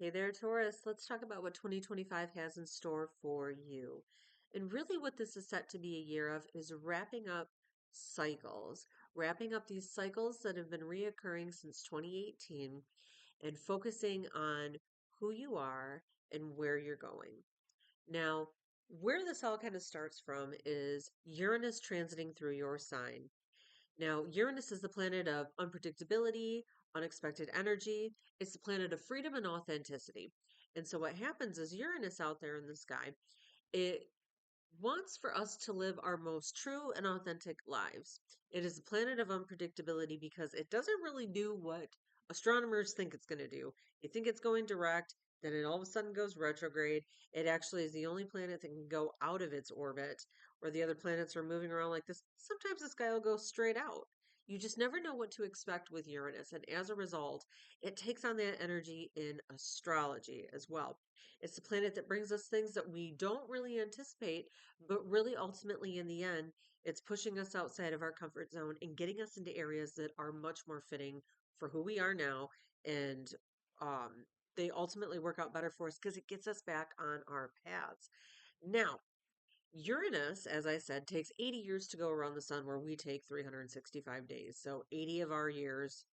Hey there, Taurus. Let's talk about what 2025 has in store for you. And really, what this is set to be a year of is wrapping up cycles, wrapping up these cycles that have been reoccurring since 2018 and focusing on who you are and where you're going. Now, where this all kind of starts from is Uranus transiting through your sign. Now, Uranus is the planet of unpredictability, unexpected energy. It's the planet of freedom and authenticity. And so, what happens is Uranus out there in the sky, it wants for us to live our most true and authentic lives. It is a planet of unpredictability because it doesn't really do what astronomers think it's going to do. They think it's going direct, then it all of a sudden goes retrograde. It actually is the only planet that can go out of its orbit, where the other planets are moving around like this. Sometimes the sky will go straight out. You just never know what to expect with Uranus. And as a result, it takes on that energy in astrology as well. It's the planet that brings us things that we don't really anticipate, but really, ultimately, in the end, it's pushing us outside of our comfort zone and getting us into areas that are much more fitting for who we are now. And um, they ultimately work out better for us because it gets us back on our paths. Now, Uranus, as I said, takes 80 years to go around the sun, where we take 365 days. So 80 of our years,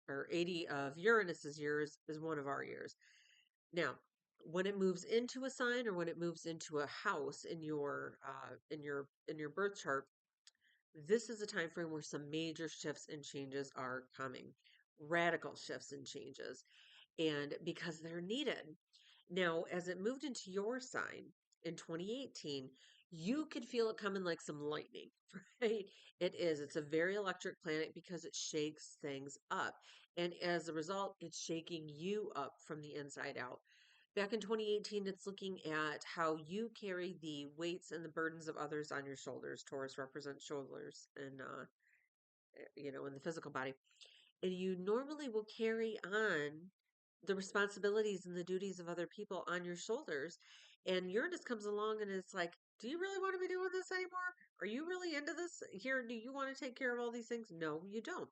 or 80 of Uranus's years, is one of our years. Now, when it moves into a sign or when it moves into a house in your birth chart, this is a time frame where some major shifts and changes are coming. Radical shifts and changes, and because they're needed. Now, as it moved into your sign in 2018, you could feel it coming like some lightning, right? It is. It's a very electric planet because it shakes things up. And as a result, it's shaking you up from the inside out. Back in 2018, it's looking at how you carry the weights and the burdens of others on your shoulders. Taurus represents shoulders and, in the physical body. And you normally will carry on the responsibilities and the duties of other people on your shoulders. And Uranus comes along and it's like, do you really want to be doing this anymore? Are you really into this here? Do you want to take care of all these things? No, you don't.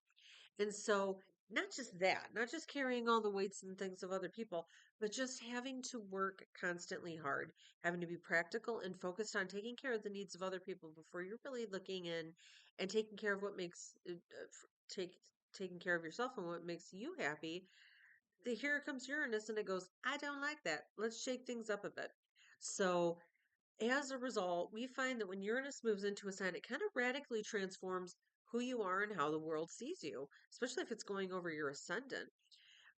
And so, not just that, not just carrying all the weights and things of other people, but just having to work constantly hard, having to be practical and focused on taking care of the needs of other people before you're really looking in and taking care of what makes take taking care of yourself and what makes you happy. Here comes Uranus and it goes, I don't like that. Let's shake things up a bit. So as a result, we find that when Uranus moves into a sign, it kind of radically transforms who you are and how the world sees you, especially if it's going over your ascendant.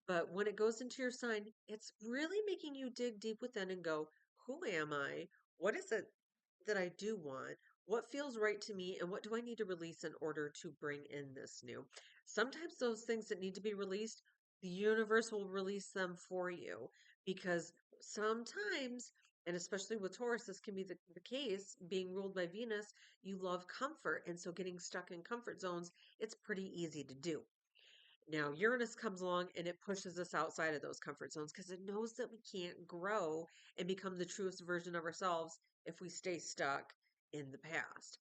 But when it goes into your sign, it's really making you dig deep within and go, who am I? What is it that I do want? What feels right to me? And what do I need to release in order to bring in this new? Sometimes those things that need to be released, the universe will release them for you because sometimes, and especially with Taurus, this can be the case, being ruled by Venus, you love comfort. And so getting stuck in comfort zones, it's pretty easy to do. Now, Uranus comes along and it pushes us outside of those comfort zones because it knows that we can't grow and become the truest version of ourselves if we stay stuck in the past.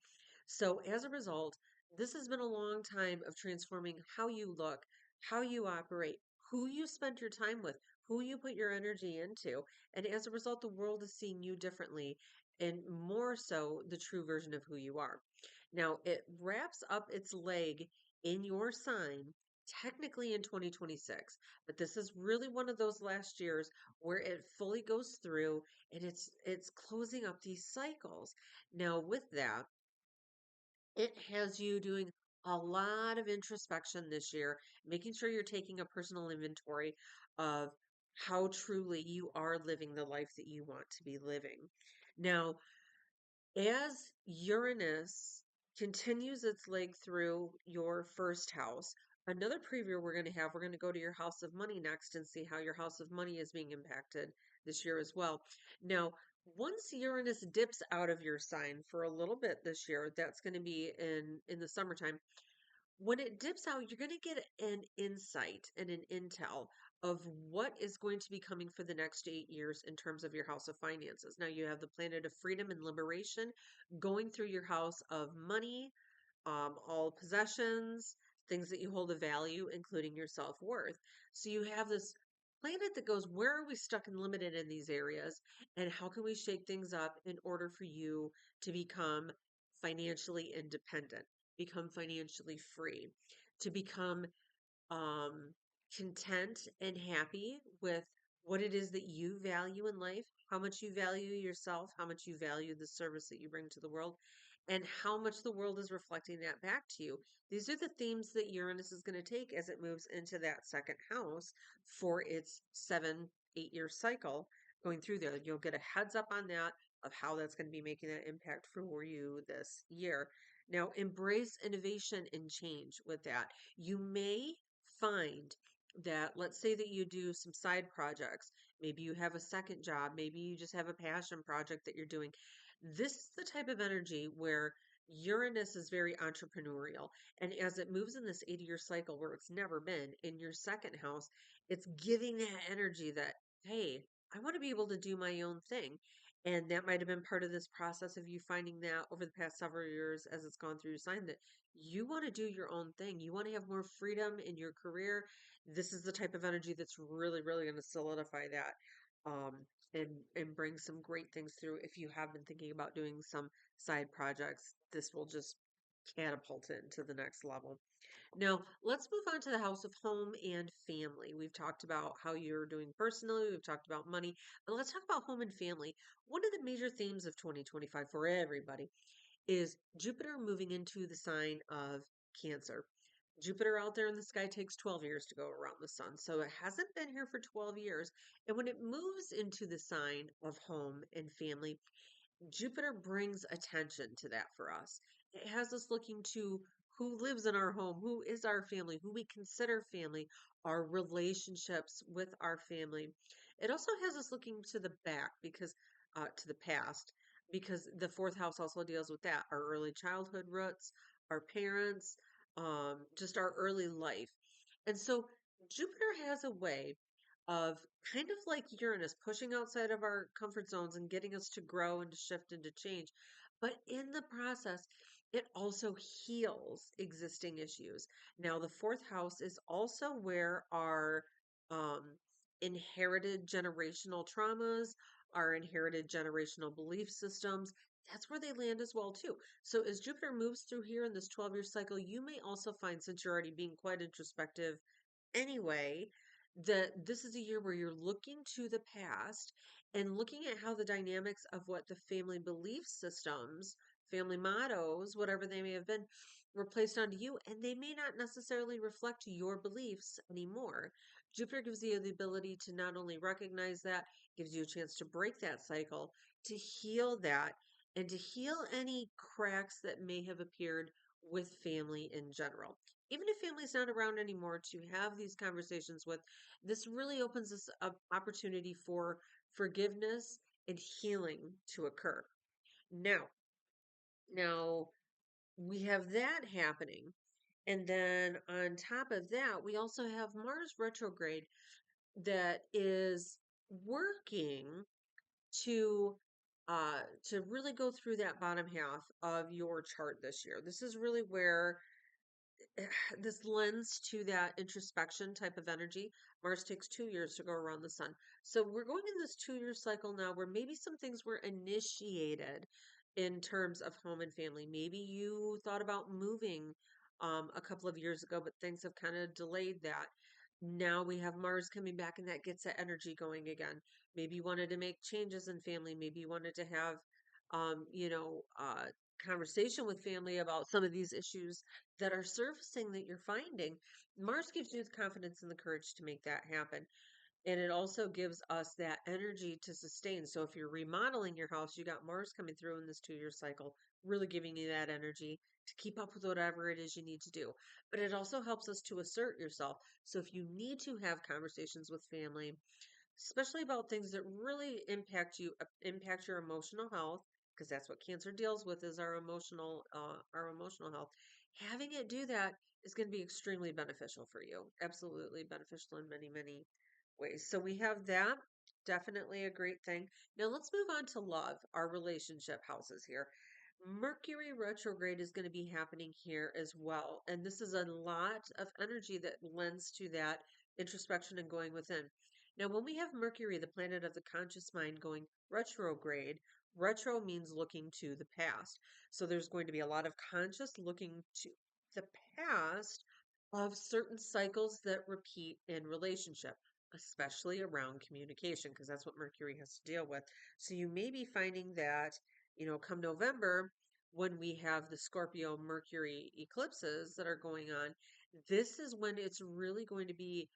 So, as a result, this has been a long time of transforming how you look, how you operate, who you spend your time with, who you put your energy into. And as a result, the world is seeing you differently and more so the true version of who you are. Now, it wraps up its leg in your sign technically in 2026, but this is really one of those last years where it fully goes through and it's closing up these cycles. Now with that, it has you doing a lot of introspection this year, making sure you're taking a personal inventory of how truly you are living the life that you want to be living. Now, as Uranus continues its leg through your first house, another preview we're going to go to your house of money next and see how your house of money is being impacted this year as well. Now, once Uranus dips out of your sign for a little bit this year, that's going to be in the summertime. When it dips out, you're going to get an insight and an intel of what is going to be coming for the next 8 years in terms of your house of finances. Now, you have the planet of freedom and liberation going through your house of money, all possessions, things that you hold of value, including your self worth. So you have this planet that goes, where are we stuck and limited in these areas? And how can we shake things up in order for you to become financially independent, become financially free, to become um, content and happy with what it is that you value in life, how much you value yourself, how much you value the service that you bring to the world, and how much the world is reflecting that back to you. These are the themes that Uranus is going to take as it moves into that second house for its 7, 8 year cycle going through there. You'll get a heads up on that of how that's going to be making that impact for you this year. Now, embrace innovation and change with that. You may find that, let's say that you do some side projects, maybe you have a second job, maybe you just have a passion project that you're doing. This is the type of energy where Uranus is very entrepreneurial. And as it moves in this 80-year cycle where it's never been in your second house, it's giving that energy that, hey, I want to be able to do my own thing. And that might have been part of this process of you finding that over the past several years as it's gone through your sign that you want to do your own thing. You want to have more freedom in your career. This is the type of energy that's really, really going to solidify that and bring some great things through. If you have been thinking about doing some side projects, this will just catapult it into the next level. Now, let's move on to the house of home and family. We've talked about how you're doing personally, we've talked about money, but let's talk about home and family. One of the major themes of 2025 for everybody is Jupiter moving into the sign of Cancer. Jupiter out there in the sky takes 12 years to go around the sun. So it hasn't been here for 12 years. And when it moves into the sign of home and family, Jupiter brings attention to that for us. It has us looking to who lives in our home, who is our family, who we consider family, our relationships with our family. It also has us looking to the back because to the past, because the fourth house also deals with that, our early childhood roots, our parents, just our early life. And so Jupiter has a way of kind of like Uranus pushing outside of our comfort zones and getting us to grow and to shift and to change. But in the process, it also heals existing issues. Now, the fourth house is also where our um, inherited generational traumas, our inherited generational belief systems, that's where they land as well too. So as Jupiter moves through here in this 12-year cycle, you may also find, since you're already being quite introspective anyway, that this is a year where you're looking to the past and looking at how the dynamics of what the family belief systems, family mottos, whatever they may have been, were placed onto you, and they may not necessarily reflect your beliefs anymore. Jupiter gives you the ability to not only recognize that, gives you a chance to break that cycle, to heal that, and to heal any cracks that may have appeared with family in general. Even if family's not around anymore to have these conversations with, this really opens this up opportunity for forgiveness and healing to occur. Now, now we have that happening. And then on top of that, we also have Mars retrograde that is working to to really go through that bottom half of your chart this year. This is really where this lends to that introspection type of energy. Mars takes 2 years to go around the sun. So we're going in this 2 year cycle now where maybe some things were initiated in terms of home and family. Maybe you thought about moving a couple of years ago, but things have kind of delayed that. Now we have Mars coming back and that gets that energy going again. Maybe you wanted to make changes in family. Maybe you wanted to have, um, you know, uh, conversation with family about some of these issues that are surfacing that you're finding. Mars gives you the confidence and the courage to make that happen. And it also gives us that energy to sustain. So if you're remodeling your house, you got Mars coming through in this 2 year cycle, really giving you that energy to keep up with whatever it is you need to do. But it also helps us to assert yourself. So if you need to have conversations with family, especially about things that really impact you, impact your emotional health, because that's what Cancer deals with is our emotional health. Having it do that is going to be extremely beneficial for you. Absolutely beneficial in many, many ways. So we have that. Definitely a great thing. Now let's move on to love, our relationship houses here. Mercury retrograde is going to be happening here as well. And this is a lot of energy that lends to that introspection and going within. Now, when we have Mercury, the planet of the conscious mind, going retrograde, retro means looking to the past. So there's going to be a lot of conscious looking to the past of certain cycles that repeat in relationship, especially around communication, because that's what Mercury has to deal with. So you may be finding that, come November, when we have the Scorpio Mercury eclipses that are going on, this is when it's really going to be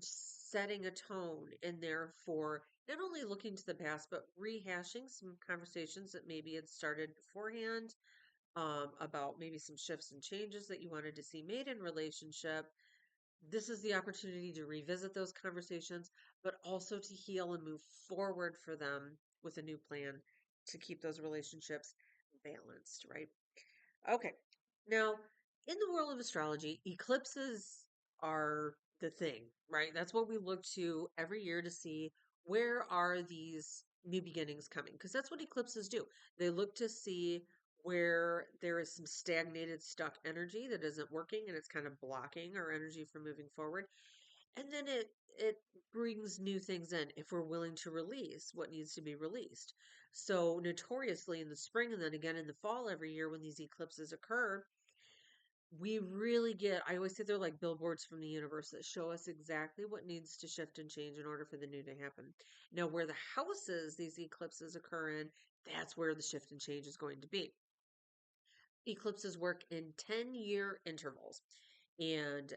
setting a tone in there for not only looking to the past, but rehashing some conversations that maybe had started beforehand, about maybe some shifts and changes that you wanted to see made in relationship. This is the opportunity to revisit those conversations, but also to heal and move forward for them with a new plan to keep those relationships balanced, right? Okay. Now, in the world of astrology, eclipses are the thing, right? That's what we look to every year to see where are these new beginnings coming, because that's what eclipses do. They look to see where there is some stagnated, stuck energy that isn't working and it's kind of blocking our energy from moving forward. And then it brings new things in if we're willing to release what needs to be released. So notoriously in the spring and then again in the fall every year when these eclipses occur, we really get, I always say they're like billboards from the universe that show us exactly what needs to shift and change in order for the new to happen. Now, where the houses these eclipses occur in, that's where the shift and change is going to be. Eclipses work in 10-year intervals, and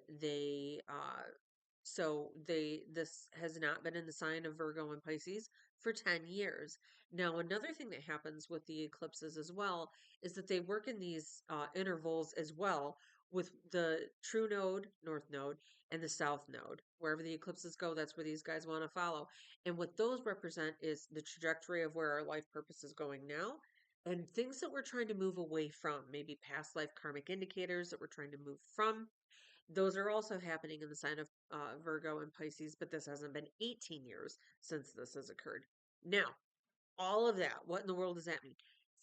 this has not been in the sign of Virgo and Pisces for 10 years. Now, another thing that happens with the eclipses as well is that they work in these intervals as well with the true node, north node, and the south node. Wherever the eclipses go, that's where these guys want to follow. And what those represent is the trajectory of where our life purpose is going now and things that we're trying to move away from, maybe past life karmic indicators that we're trying to move from. Those are also happening in the sign of Virgo and Pisces, but this hasn't been 18 years since this has occurred. Now, all of that, what in the world does that mean?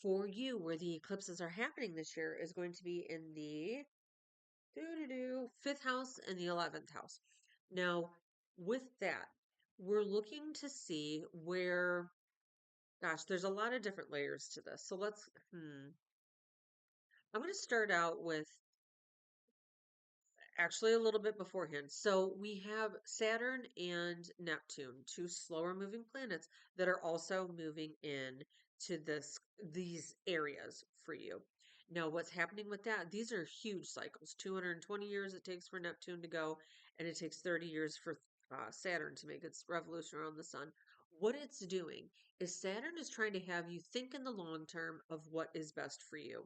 For you, where the eclipses are happening this year is going to be in the fifth house and the 11th house. Now, with that, we're looking to see where, gosh, there's a lot of different layers to this. So I'm going to start out with actually a little bit beforehand. So we have Saturn and Neptune, two slower moving planets that are also moving in to these areas for you. Now, what's happening with that? These are huge cycles. 220 years it takes for Neptune to go, and it takes 30 years for Saturn to make its revolution around the sun. What it's doing is Saturn is trying to have you think in the long term of what is best for you.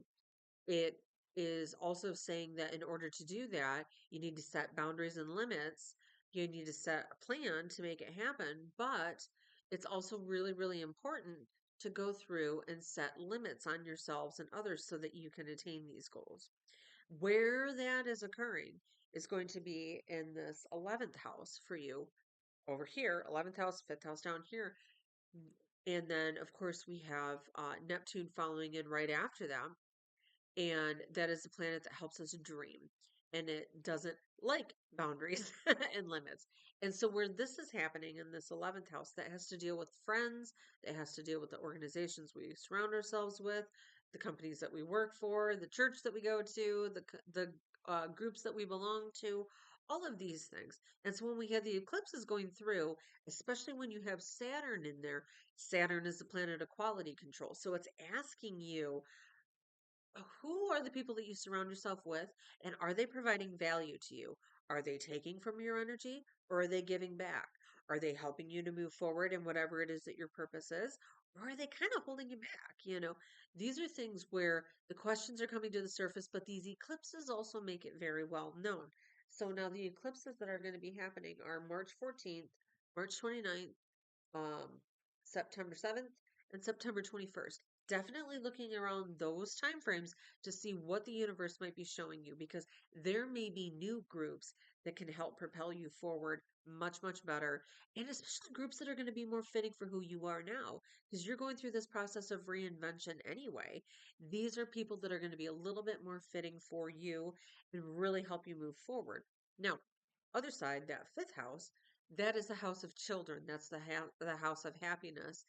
It is also saying that in order to do that, you need to set boundaries and limits. You need to set a plan to make it happen. But it's also really, really important to go through and set limits on yourselves and others so that you can attain these goals. Where that is occurring is going to be in this 11th house for you over here, 11th house, 5th house down here. And then, of course, we have Neptune following in right after that, and that is the planet that helps us dream, and it doesn't like boundaries and limits. And so where this is happening in this 11th house, that has to deal with friends, that has to deal with the organizations we surround ourselves with, the companies that we work for, the church that we go to, the groups that we belong to, all of these things. And so when we have the eclipses going through, especially when you have Saturn in there, Saturn is the planet of quality control, so it's asking you, who are the people that you surround yourself with, and are they providing value to you? Are they taking from your energy, or are they giving back? Are they helping you to move forward in whatever it is that your purpose is, or are they kind of holding you back? These are things where the questions are coming to the surface, but these eclipses also make it very well known. So now the eclipses that are going to be happening are March 14th, March 29th, um, September 7th, and September 21st. Definitely looking around those time frames to see what the universe might be showing you, because there may be new groups that can help propel you forward much, much better. And especially groups that are going to be more fitting for who you are now, because you're going through this process of reinvention anyway. These are people that are going to be a little bit more fitting for you and really help you move forward. Now, other side, that fifth house, That is the house of children. That's the house of happiness.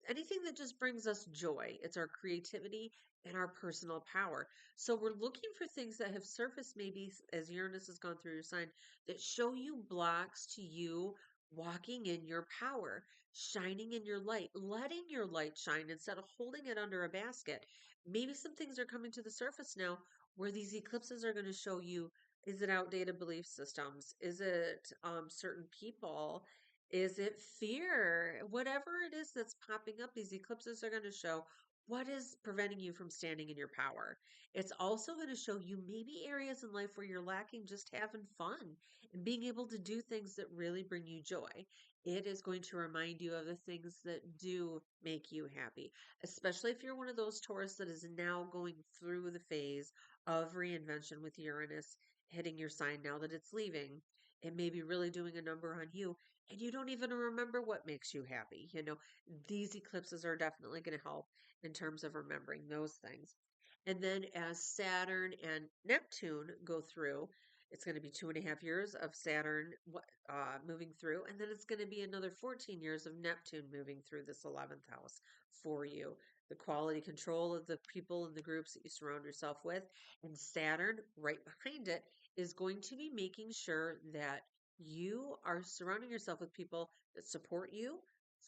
Anything that just brings us joy. It's our creativity and our personal power. So we're looking for things that have surfaced maybe as Uranus has gone through your sign that show you blocks to you walking in your power, shining in your light, letting your light shine instead of holding it under a basket. Maybe some things are coming to the surface now where these eclipses are going to show you, is it outdated belief systems? Is it certain people? Is it fear? Whatever it is that's popping up, these eclipses are going to show what is preventing you from standing in your power. It's also going to show you maybe areas in life where you're lacking just having fun and being able to do things that really bring you joy. It is going to remind you of the things that do make you happy, especially if you're one of those Taurus that is now going through the phase of reinvention with Uranus hitting your sign now that it's leaving. It may be really doing a number on you, and you don't even remember what makes you happy. These eclipses are definitely going to help in terms of remembering those things. And then as Saturn and Neptune go through, it's going to be 2.5 years of Saturn moving through, and then it's going to be another 14 years of Neptune moving through this 11th house for you. The quality control of the people and the groups that you surround yourself with, and Saturn right behind it is going to be making sure that you are surrounding yourself with people that support you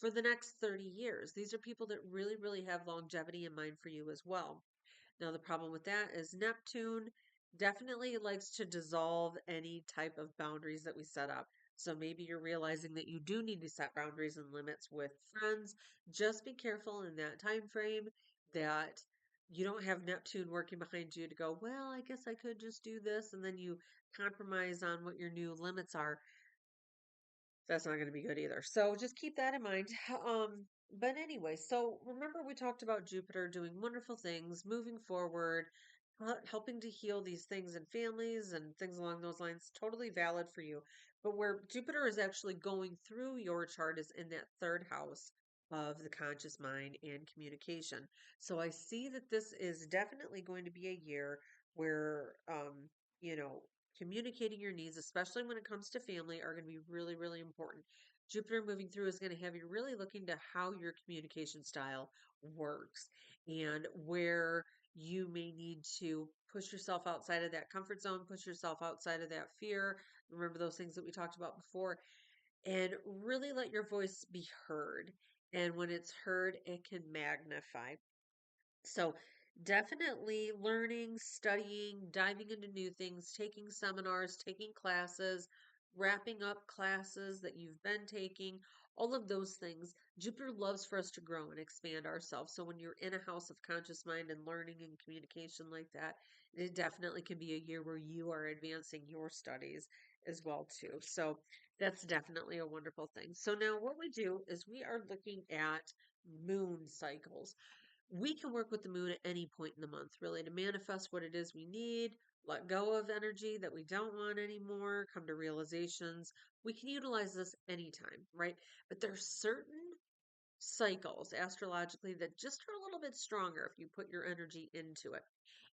for the next 30 years. These are people that really, really have longevity in mind for you as well. Now, the problem with that is Neptune definitely likes to dissolve any type of boundaries that we set up. So maybe you're realizing that you do need to set boundaries and limits with friends. Just be careful in that time frame that you don't have Neptune working behind you to go, well, I guess I could just do this. And then you compromise on what your new limits are. That's not going to be good either. So just keep that in mind. But anyway, so remember we talked about Jupiter doing wonderful things, moving forward, helping to heal these things in families and things along those lines. Totally valid for you. But where Jupiter is actually going through your chart is in that third house of the conscious mind and communication. So I see that this is definitely going to be a year where, you know, communicating your needs, especially when it comes to family, are going to be really, really important. Jupiter moving through is going to have you really looking to how your communication style works and where you may need to push yourself outside of that comfort zone, push yourself outside of that fear. Remember those things that we talked about before, and really let your voice be heard. And when it's heard, it can magnify. So definitely learning, studying, diving into new things, taking seminars, taking classes, wrapping up classes that you've been taking, all of those things. Jupiter loves for us to grow and expand ourselves. So when you're in a house of conscious mind and learning and communication like that, it definitely can be a year where you are advancing your studies as well too. So that's definitely a wonderful thing. So now what we do is we are looking at moon cycles. We can work with the moon at any point in the month, really, to manifest what it is we need, let go of energy that we don't want anymore, come to realizations. We can utilize this anytime, right? But there's certain cycles astrologically that just are a little bit stronger if you put your energy into it.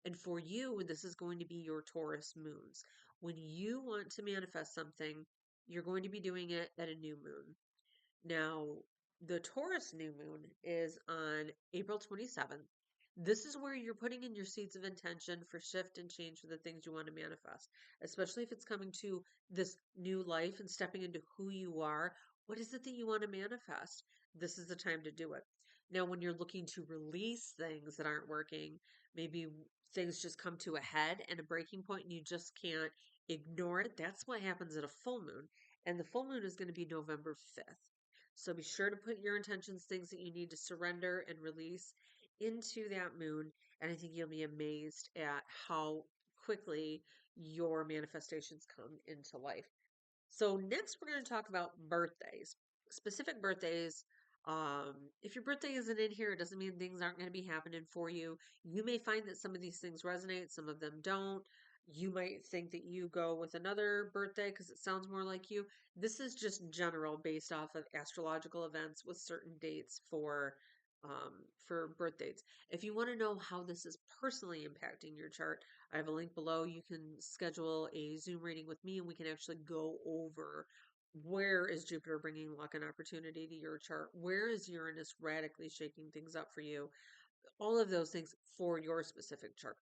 And for you, this is going to be your Taurus moons. When you want to manifest something, you're going to be doing it at a new moon. Now, the Taurus new moon is on April 27th. This is where you're putting in your seeds of intention for shift and change for the things you want to manifest, especially if it's coming to this new life and stepping into who you are. What is it that you want to manifest? This is the time to do it. Now, when you're looking to release things that aren't working, maybe things just come to a head and a breaking point and you just can't ignore it. That's what happens at a full moon. And the full moon is going to be November 5th. So be sure to put your intentions, things that you need to surrender and release into that moon. And I think you'll be amazed at how quickly your manifestations come into life. So next we're going to talk about birthdays, specific birthdays. If your birthday isn't in here, it doesn't mean things aren't going to be happening for you. You may find that some of these things resonate, some of them don't. You might think that you go with another birthday because it sounds more like you. This is just general based off of astrological events with certain dates for birth dates. If you want to know how this is personally impacting your chart, I have a link below. You can schedule a Zoom reading with me and we can actually go over Where is Jupiter bringing luck and opportunity to your chart? Where is Uranus radically shaking things up for you? All of those things for your specific chart.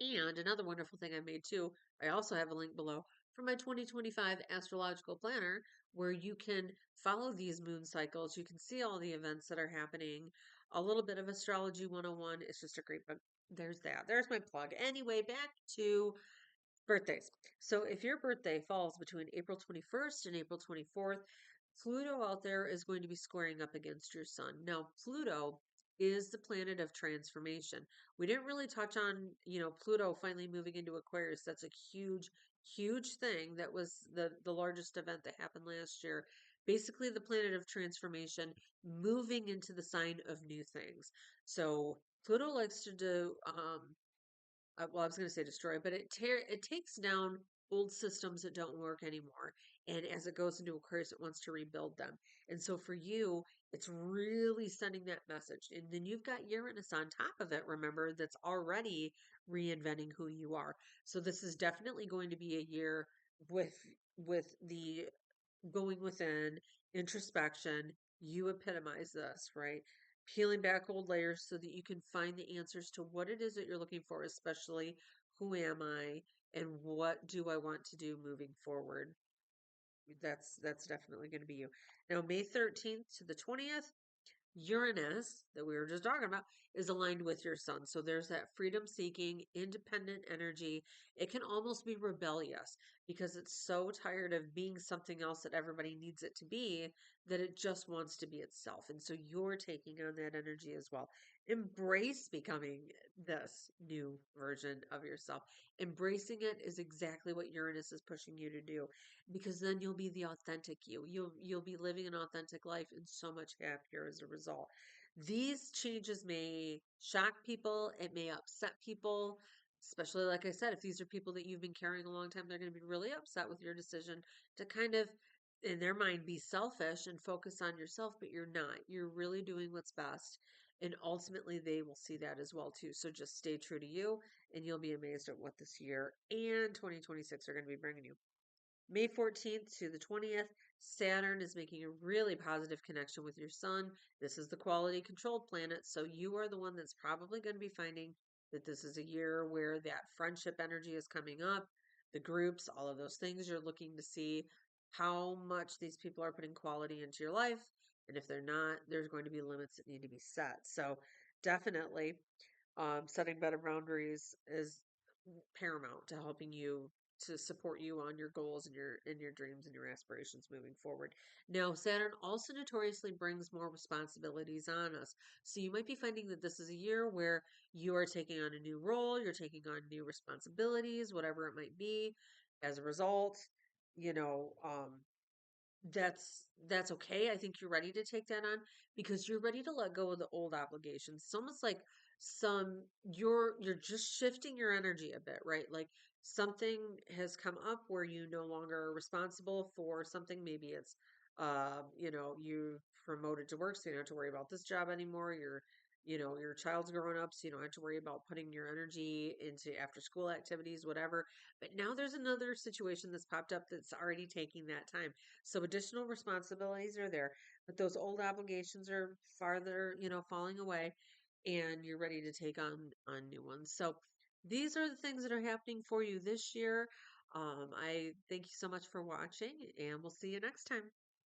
And another wonderful thing I made too, I also have a link below for my 2025 astrological planner where you can follow these moon cycles. You can see all the events that are happening. A little bit of astrology 101. It's just a great book. There's that. There's my plug. Anyway, back to birthdays. So if your birthday falls between April 21st and April 24th, Pluto out there is going to be squaring up against your sun. Now, Pluto is the planet of transformation. We didn't really touch on, Pluto finally moving into Aquarius. That's a huge, huge thing. That was the largest event that happened last year. Basically, the planet of transformation moving into the sign of new things. So Pluto likes to do well, I was going to say destroy, but it takes down old systems that don't work anymore. And as it goes into Aquarius, it wants to rebuild them. And so for you, it's really sending that message. And then you've got Uranus on top of it, remember, that's already reinventing who you are. So this is definitely going to be a year with the going within, introspection. You epitomize this, right? Peeling back old layers so that you can find the answers to what it is that you're looking for, especially who am I and what do I want to do moving forward. That's definitely going to be you. Now, May 13th to the 20th, Uranus, that we were just talking about, is aligned with your sun. So there's that freedom seeking, independent energy. It can almost be rebellious because it's so tired of being something else that everybody needs it to be that it just wants to be itself. And so you're taking on that energy as well. Embrace becoming this new version of yourself. Embracing it is exactly what Uranus is pushing you to do because then you'll be the authentic you. You'll be living an authentic life and so much happier as a result. These changes may shock people, it may upset people, especially like I said, if these are people that you've been carrying a long time, they're going to be really upset with your decision to kind of in their mind be selfish and focus on yourself, but you're not. You're really doing what's best. And ultimately they will see that as well too. So just stay true to you and you'll be amazed at what this year and 2026 are going to be bringing you. May 14th to the 20th, Saturn is making a really positive connection with your sun. This is the quality controlled planet, so you are the one that's probably going to be finding that this is a year where that friendship energy is coming up, the groups, all of those things. You're looking to see how much these people are putting quality into your life. And if they're not, there's going to be limits that need to be set. So definitely setting better boundaries is paramount to helping you to support you on your goals and your dreams and your aspirations moving forward. Now, Saturn also notoriously brings more responsibilities on us. So you might be finding that this is a year where you are taking on a new role, you're taking on new responsibilities, whatever it might be. As a result, you know, that's okay. I think you're ready to take that on because you're ready to let go of the old obligations. It's almost like you're just shifting your energy a bit, right? Like something has come up where you no longer are responsible for something. Maybe it's you promoted to work, so you don't have to worry about this job anymore. Your child's growing up, so you don't have to worry about putting your energy into after school activities, whatever. But now there's another situation that's popped up that's already taking that time. So additional responsibilities are there, but those old obligations are farther, falling away and you're ready to take on new ones. So these are the things that are happening for you this year. I thank you so much for watching and we'll see you next time.